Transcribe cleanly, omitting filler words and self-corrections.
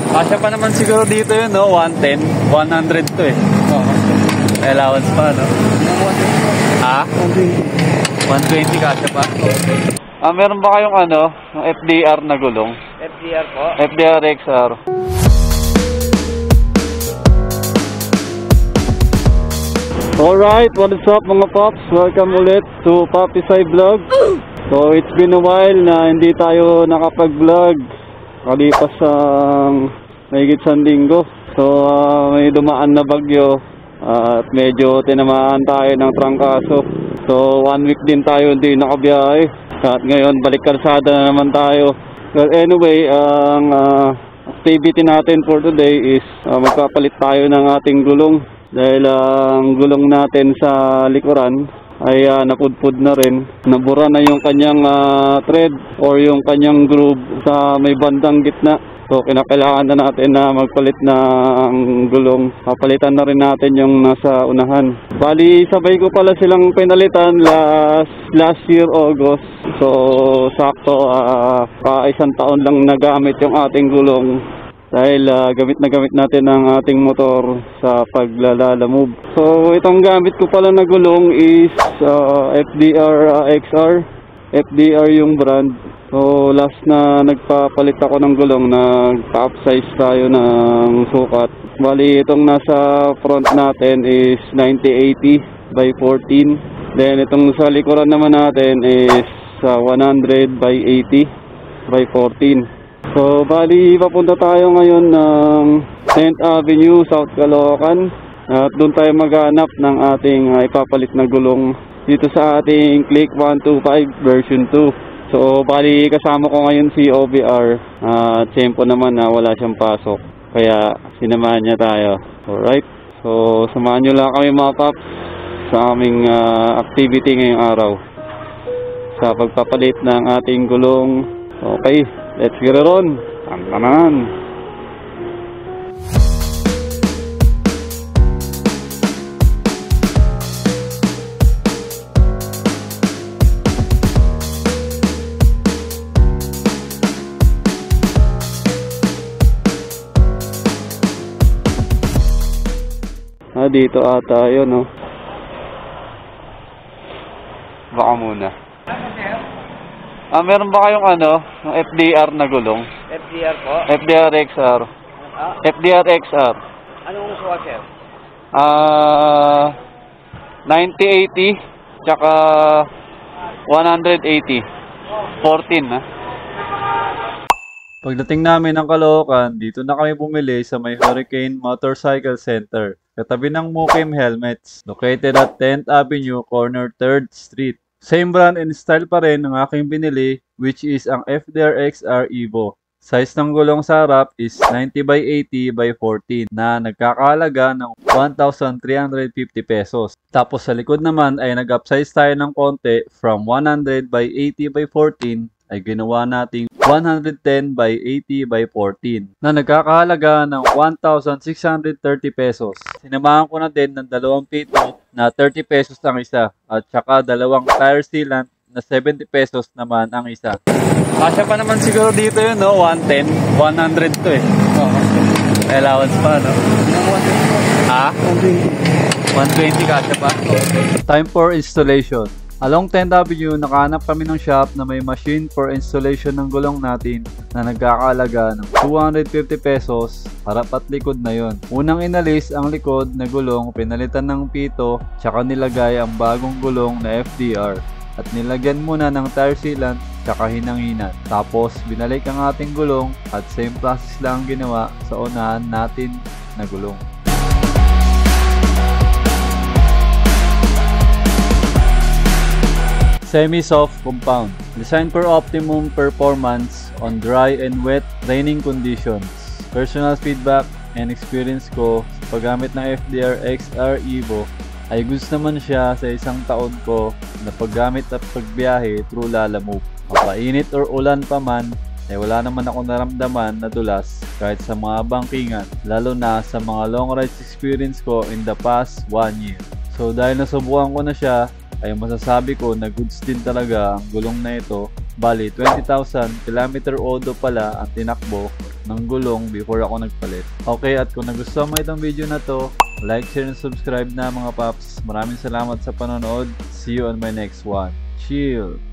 Kasya pa naman siguro dito yun, no? 110, 100 to eh. Oo. May allowance pa, no? Ha? 120 kasya pa? Meron ba kayong ano, yung FDR na gulong? FDR po? FDR XR. Alright, what is up mga Pops? Welcome ulit to Poppy Side Vlog. So it's been a while na hindi tayo nakapag-vlog. Kalipas ang mahigit isang linggo. So may dumaan na bagyo at medyo tinamaan tayo ng trangkaso. So 1 week din tayo hindi nakabiyahe. At ngayon balik kalsada na naman tayo. But anyway, ang activity natin for today is magpapalit tayo ng ating gulong. Dahil ang gulong natin sa likuran ay napudpud na rin. Nabura na yung kanyang thread or yung kanyang groove sa may bandang gitna. So kinakailangan na natin na magpalit ng gulong. Papalitan na rin natin yung nasa unahan. Bali sabay ko pala silang pinalitan last year August. So sakto isang taon lang nagamit yung ating gulong. Dahil gamit na gamit natin ang ating motor sa paglalalamove. So itong gamit ko pala na gulong is FDR XR. FDR yung brand. So last na nagpapalit ako ng gulong, nagpa-upsize tayo ng sukat. Bali itong nasa front natin is 9080 by 14. Then itong sa likuran naman natin is 100 by 80 by 14. So bali papunta tayo ngayon ng 10th Avenue, South Caloocan. At doon tayo maghanap ng ating ipapalit na gulong dito sa ating Click 125 version 2. So bali kasama ko ngayon si OBR. Tiyempo naman na wala siyang pasok, kaya sinamahan niya tayo. Alright, so samahan nyo lang kami mga paps sa aming activity ngayong araw sa pagpapalit ng ating gulong. Okay, let's get it on. Tananan. Dito ata yun, no? Baka muna. Meron ba kayong ano, yung FDR na gulong? FDR po? FDR XR. FDR XR. Anong sukat, sir? 9080 tsaka 180. 14 na. Pagdating namin ng Caloocan, dito na kami bumili sa may Hurricane Motorcycle Center, katabi ng Mukim Helmets, located at 10th Avenue, corner 3rd Street. Same brand and style pa rin ang aking binili, which is ang FDR XR Evo. Size ng gulong sa harap is 90 by 80 by 14 na nagkakahalaga ng 1,350 pesos. Tapos sa likod naman ay nag-upsize tayo ng konti from 100 by 80 by 14 ay ginawa nating 110 by 80 by 14 na nagkakahalaga ng 1,630 pesos. Sinamahan ko na din ng dalawang pito na 30 pesos ang isa at saka dalawang tire sealant na 70 pesos naman ang isa. Kasya pa naman siguro dito yun, no? 110, 100 to eh. May allowance pa, no? Ha? 120 kasya pa. Time for installation. Along 10th Avenue, nakahanap kami ng shop na may machine for installation ng gulong natin na nagkakalaga ng 250 pesos, harap at likod na yon. Unang inalis ang likod na gulong, pinalitan ng pito, tsaka nilagay ang bagong gulong na FDR at nilagyan muna ng tire sealant tsaka hinang-hinan. Tapos binalik ang ating gulong at same process lang ginawa sa unahan natin na gulong. Semi-soft compound, designed for optimum performance on dry and wet raining conditions. Personal feedback and experience ko sa paggamit ng FDR XR Evo ay goods naman siya sa isang taon ko na paggamit at pagbiyahe through lalamove. Mapainit or ulan pa man, ay wala naman ako naramdaman na dulas kahit sa mga bangkingan, lalo na sa mga long rides experience ko in the past 1 year. So dahil nasubukan ko na siya, ay masasabi ko na goods din talaga ang gulong na ito. Bali 20,000 km odo pala ang tinakbo ng gulong before ako nagpalit. Okay, at kung nagustuhan mo itong video na to, like, share, and subscribe na mga paps. Maraming salamat sa panonood. See you on my next one. Chill!